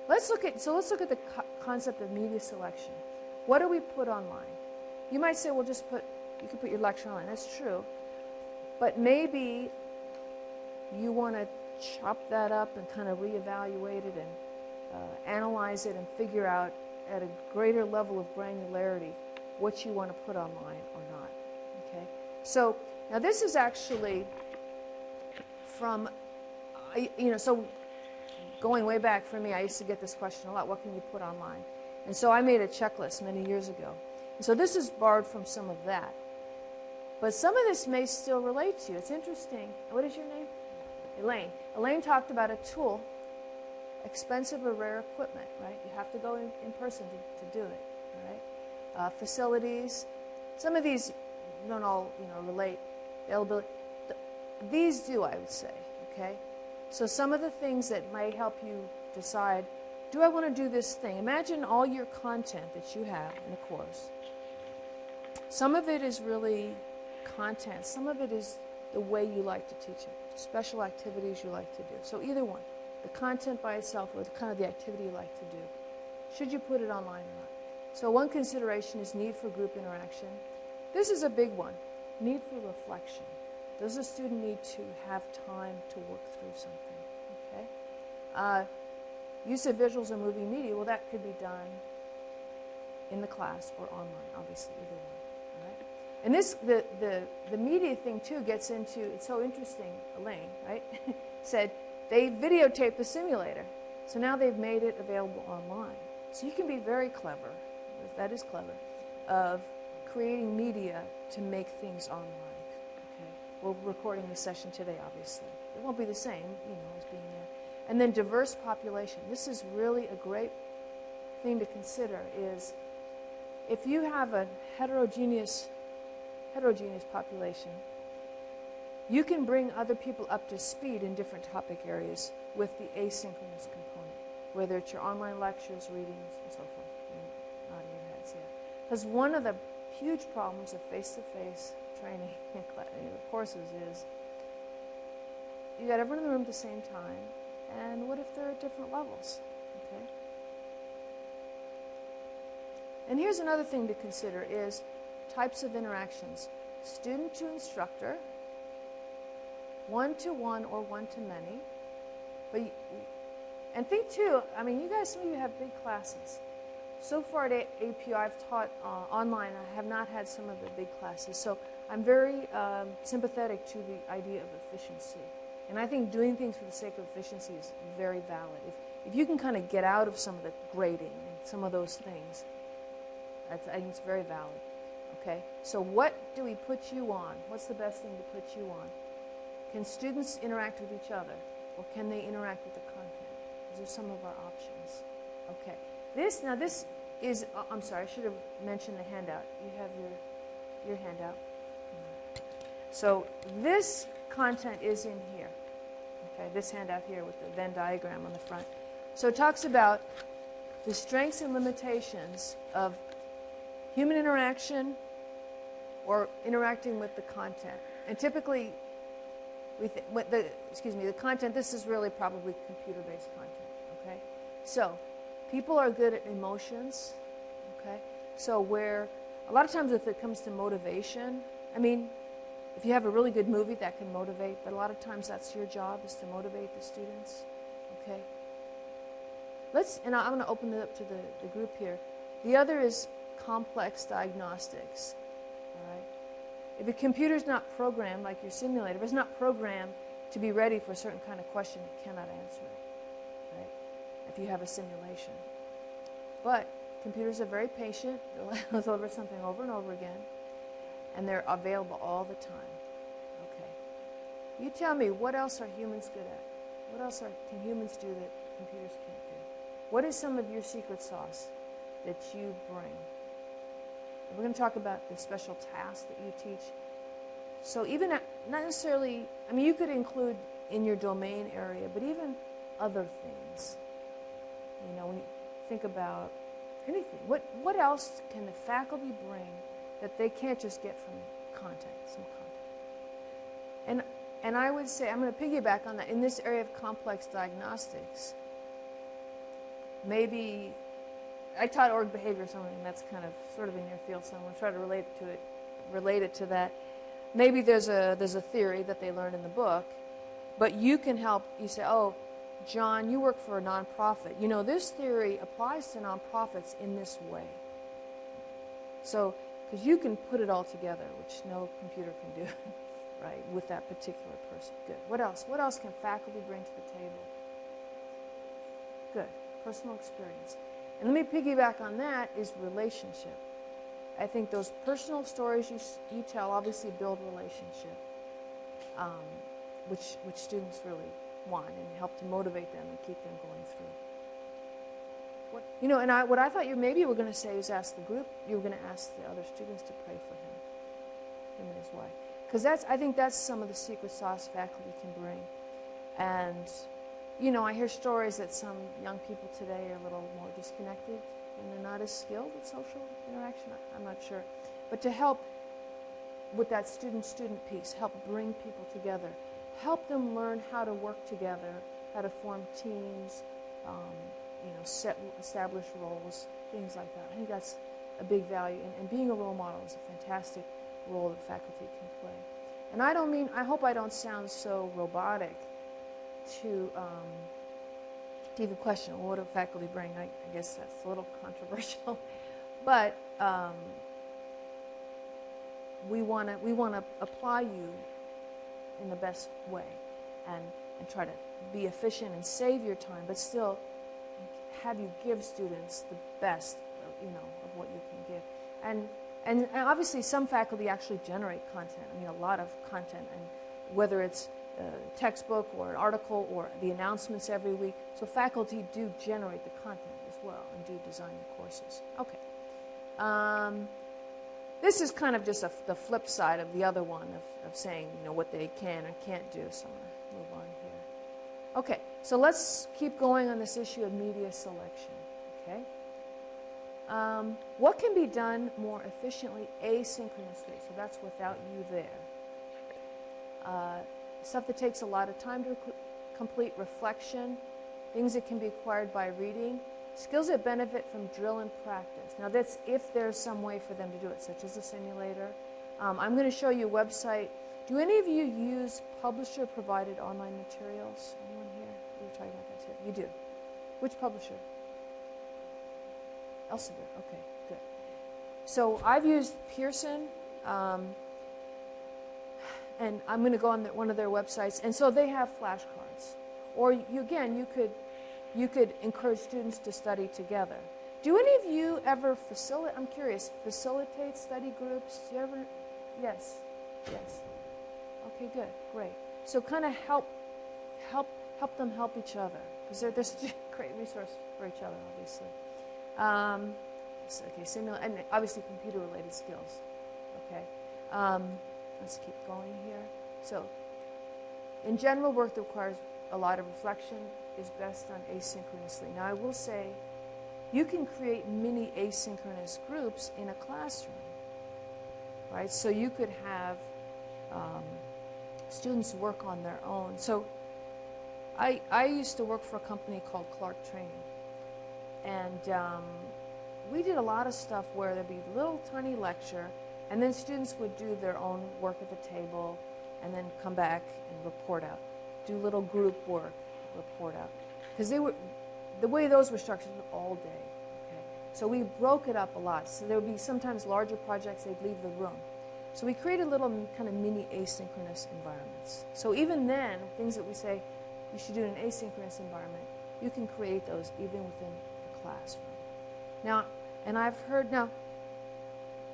let's look at the concept of media selection. What do we put online? You might say, well, you could put your lecture online. That's true. But maybe you want to chop that up and kind of reevaluate it and analyze it and figure out at a greater level of granularity what you want to put online or not. Okay? So now this is actually from, so going way back for me, I used to get this question a lot, what can you put online? And so I made a checklist many years ago. And so this is borrowed from some of that. But some of this may still relate to you. It's interesting. What is your name? Elaine. Elaine talked about a tool, expensive or rare equipment, right? You have to go in person to do it, right? Facilities. Some of these don't all, relate. Availability. These do, I would say, okay? So some of the things that might help you decide, do I want to do this thing? Imagine all your content that you have in a course. Some of it is really content. Some of it is the way you like to teach it, special activities you like to do. So either one, the content by itself or the activity you like to do. Should you put it online or not? So one consideration is need for group interaction. This is a big one. Need for reflection. Does the student need to have time to work through something? Okay. Use of visuals or moving media, well, that could be done in the class or online, obviously, either one. All right? And this, the media thing, too, gets into, it's so interesting, Elaine, right, said they videotaped the simulator. So now they've made it available online. So you can be very clever, that is clever, of creating media to make things online. Okay? We're recording this session today, obviously. It won't be the same, as being there. And then diverse population. This is really a great thing to consider is if you have a heterogeneous population, you can bring other people up to speed in different topic areas with the asynchronous component, whether it's your online lectures, readings, and so forth. You're nodding your heads, yeah. Because one of the huge problems of face-to-face training in courses is you got everyone in the room at the same time, and what if they're at different levels? Okay. And here's another thing to consider is types of interactions. Student to instructor, one-to-one or one-to-many. And think too, you guys, some of you have big classes. So far at APU, I've taught online. I have not had some of the big classes. So I'm very sympathetic to the idea of efficiency. And I think doing things for the sake of efficiency is very valid. If you can kind of get out of some of the grading and some of those things, I think it's very valid. Okay? So what do we put you on? What's the best thing to put you on? Can students interact with each other? Or can they interact with the content? These are some of our options. Okay. This is, I'm sorry, I should have mentioned the handout. You have your handout. So this content is in here. Okay, this handout here with the Venn diagram on the front. So it talks about the strengths and limitations of human interaction or interacting with the content. And typically, the content, this is really probably computer-based content, okay? So, people are good at emotions, okay? So where, a lot of times if it comes to motivation, if you have a really good movie, that can motivate, but a lot of times that's your job, is to motivate the students, okay? And I'm going to open it up to the group here. The other is complex diagnostics, all right? If a computer's not programmed, like your simulator, if it's not programmed to be ready for a certain kind of question, it cannot answer it, right? If you have a simulation. But computers are very patient. They'll deliver something over and over again. And they're available all the time. Okay. You tell me, what else are humans good at? What else can humans do that computers can't do? What is some of your secret sauce that you bring? And we're going to talk about the special tasks that you teach. So even not necessarily, you could include in your domain area, but even other things. When you think about anything, what else can the faculty bring that they can't just get from content, some content? And I would say, I'm going to piggyback on that, in this area of complex diagnostics, maybe I taught org behavior or something, and that's kind of sort of in your field, so I'm going to try to relate it to that. Maybe there's a theory that they learned in the book, but you can help. You say, oh, John, you work for a nonprofit. You know, this theory applies to nonprofits in this way. So, because you can put it all together, which no computer can do, right, with that particular person. Good. What else? What else can faculty bring to the table? Good. Personal experience. And let me piggyback on that is relationship. I think those personal stories you tell obviously build relationship, which students really want and help to motivate them and keep them going through. You know, and what I thought you maybe were going to say is ask the group. You were going to ask the other students to pray for him and his wife, because I think that's some of the secret sauce faculty can bring. And you know, I hear stories that some young people today are a little more disconnected and they're not as skilled at social interaction. I'm not sure, but to help with that student-student piece, help bring people together, help them learn how to work together, how to form teams. You know, establish roles, things like that. I think that's a big value, and being a role model is a fantastic role that faculty can play. And I hope I don't sound so robotic to even question, well, what do faculty bring? I guess that's a little controversial, but we want to apply you in the best way, and try to be efficient and save your time, but still have you give students the best, you know, of what you can give. And obviously some faculty actually generate content. I mean, a lot of content, and whether it's a textbook or an article or the announcements every week. So faculty do generate the content as well and do design the courses. Okay. This is kind of just the flip side of the other one of saying, you know, what they can or can't do. So I'm going to move on here. Okay, so let's keep going on this issue of media selection, okay? What can be done more efficiently asynchronously? So that's without you there. Stuff that takes a lot of time to complete, reflection, things that can be acquired by reading, skills that benefit from drill and practice. Now that's if there's some way for them to do it, such as a simulator. I'm going to show you a website. Do any of you use publisher-provided online materials? Anyone here? We were talking about that too. You do. Which publisher? Elsevier. Okay, good. So I've used Pearson, and I'm going to go on one of their websites, and so they have flashcards. Or you could encourage students to study together. Do any of you ever facilitate? I'm curious. Facilitate study groups? Do you ever? Yes. Yes. Okay, good, great. So kind of help them help each other, because they're such a great resource for each other, obviously. Okay, and obviously computer-related skills. Okay, let's keep going here. So, in general, work that requires a lot of reflection is best done asynchronously. Now, I will say, you can create mini asynchronous groups in a classroom, right? So you could have students work on their own. So I used to work for a company called Clark Training, and we did a lot of stuff where there'd be a little tiny lecture, and then students would do their own work at the table, and then come back and report out, do little group work, report out, because the way those were structured was all day. Okay, so we broke it up a lot. So there would be sometimes larger projects. They'd leave the room. So we created little kind of mini asynchronous environments. So even then, things that we say you should do in an asynchronous environment, you can create those even within the classroom. Now, and I've heard, now,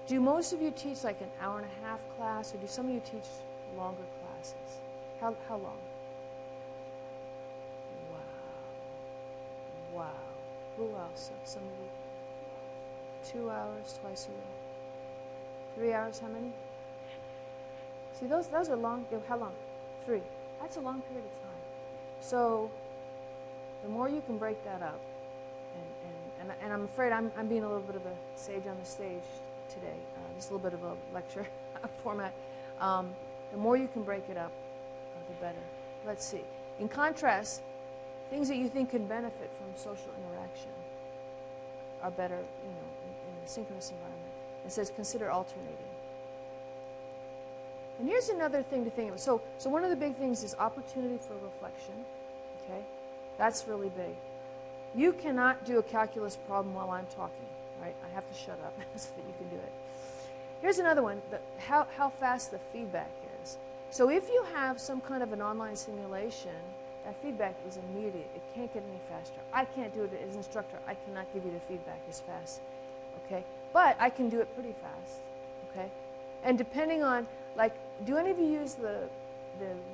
do most of you teach like an hour-and-a-half class, or do some of you teach longer classes? How long? Wow. Wow. Who else? Some of you? 2 hours, twice a week. 3 hours, how many? See, those are long. How long? 3. That's a long period of time. So the more you can break that up, and I'm afraid I'm being a little bit of a sage on the stage today. Just a little bit of a lecture format. The more you can break it up, the better. Let's see. In contrast, things that you think can benefit from social interaction are better, in a synchronous environment. It says consider alternating. And here's another thing to think of. So one of the big things is opportunity for reflection. Okay, that's really big. You cannot do a calculus problem while I'm talking, right? I have to shut up so that you can do it. Here's another one, how fast the feedback is. So if you have some kind of an online simulation, that feedback is immediate. It can't get any faster. I can't do it as an instructor. I cannot give you the feedback as fast, okay? But I can do it pretty fast, okay? And depending on, like, do any of you use the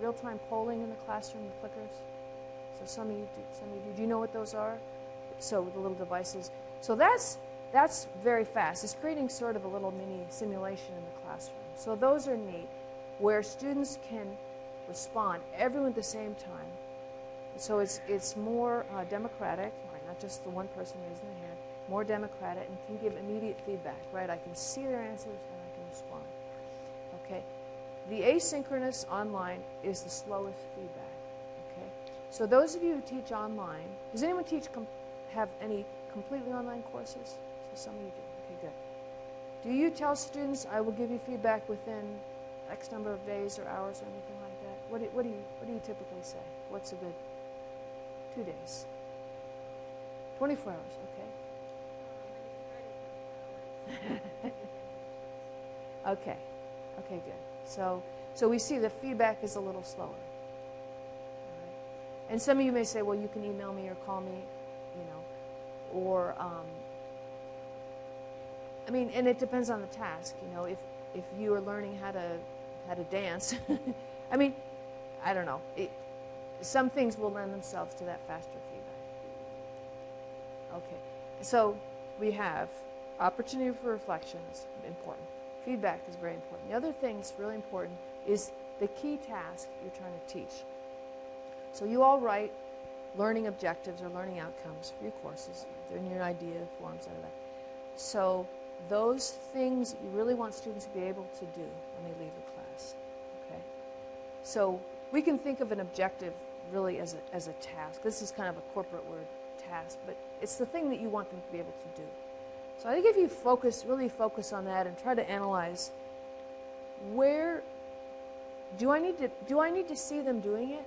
real-time polling in the classroom, the clickers? So some of you do. Some of you do. Do you know what those are? So the little devices. So that's very fast. It's creating sort of a little mini simulation in the classroom. So those are neat, where students can respond, everyone at the same time. So it's more democratic, right? Not just the one person raising their hand, more democratic, and can give immediate feedback, right? I can see their answers and I can respond. Okay? The asynchronous online is the slowest feedback. Okay? So those of you who teach online, does anyone have any completely online courses? So some of you do. Okay, good. Do you tell students, I will give you feedback within X number of days or hours or anything like that? What do you typically say? What's a good 2 days? 24 hours, okay. Okay, good. So we see the feedback is a little slower. All right. And some of you may say, well, you can email me or call me, or I mean, and it depends on the task. If you are learning how to dance, I mean, I don't know. Some things will lend themselves to that faster feedback. Okay, so we have opportunity for reflection is important. Feedback is very important. The other thing that's really important is the key task you're trying to teach. So you all write learning objectives or learning outcomes for your courses. They're in your idea forms, out of that. So those things that you really want students to be able to do when they leave the class. Okay? So we can think of an objective really as a task. This is kind of a corporate word, task, but it's the thing that you want them to be able to do. So I think if you really focus on that and try to analyze, where do I need to see them doing it?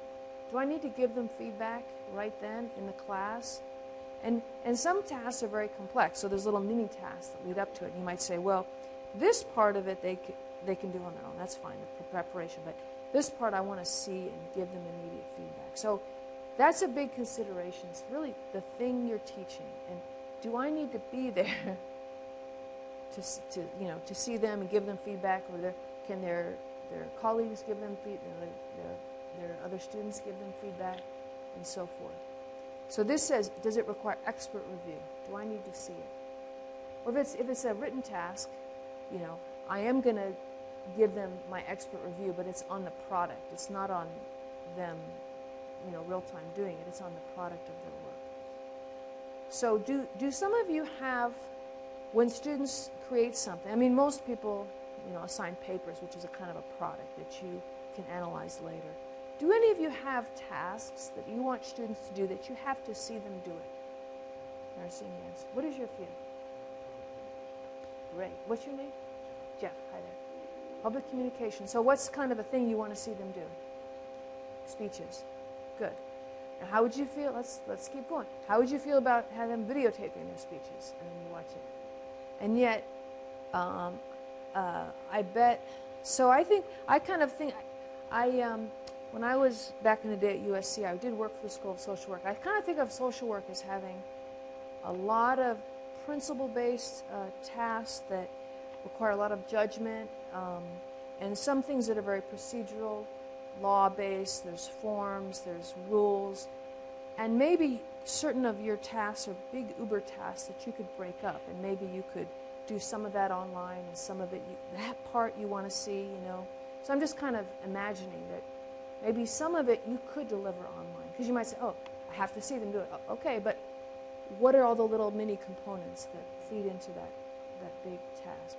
Do I need to give them feedback right then in the class? And some tasks are very complex, so there's little mini tasks that lead up to it. And you might say, well, this part of it they can do on their own. That's fine, the preparation. But this part I want to see and give them immediate feedback. So that's a big consideration. It's really the thing you're teaching. And do I need to be there to see them and give them feedback, or can their colleagues give them feedback, their other students give them feedback, and so forth. So this says, does it require expert review? Do I need to see it? Or if it's a written task, I am going to give them my expert review, but it's on the product. It's not on them, real time doing it. It's on the product of their work. So do some of you have, when students create something, I mean, most people, assign papers, which is a kind of a product that you can analyze later. Do any of you have tasks that you want students to do that you have to see them do it? Nursing, yes. What is your field? Great. What's your name? Jeff. Hi there. Public communication. So what's kind of a thing you want to see them do? Speeches. Good. Now, how would you feel? Let's keep going. How would you feel about having them videotaping their speeches and then you watch it? And yet, I bet. So when I was back in the day at USC, I did work for the School of Social Work. I kind of think of social work as having a lot of principle-based tasks that require a lot of judgment, and some things that are very procedural, law-based. There's forms, there's rules, and maybe certain of your tasks are big uber tasks that you could break up, and maybe you could do some of that online, and some of it, that part you want to see, So I'm just kind of imagining that maybe some of it you could deliver online, because you might say, oh, I have to see them do it. Okay, but what are all the little mini components that feed into that big task?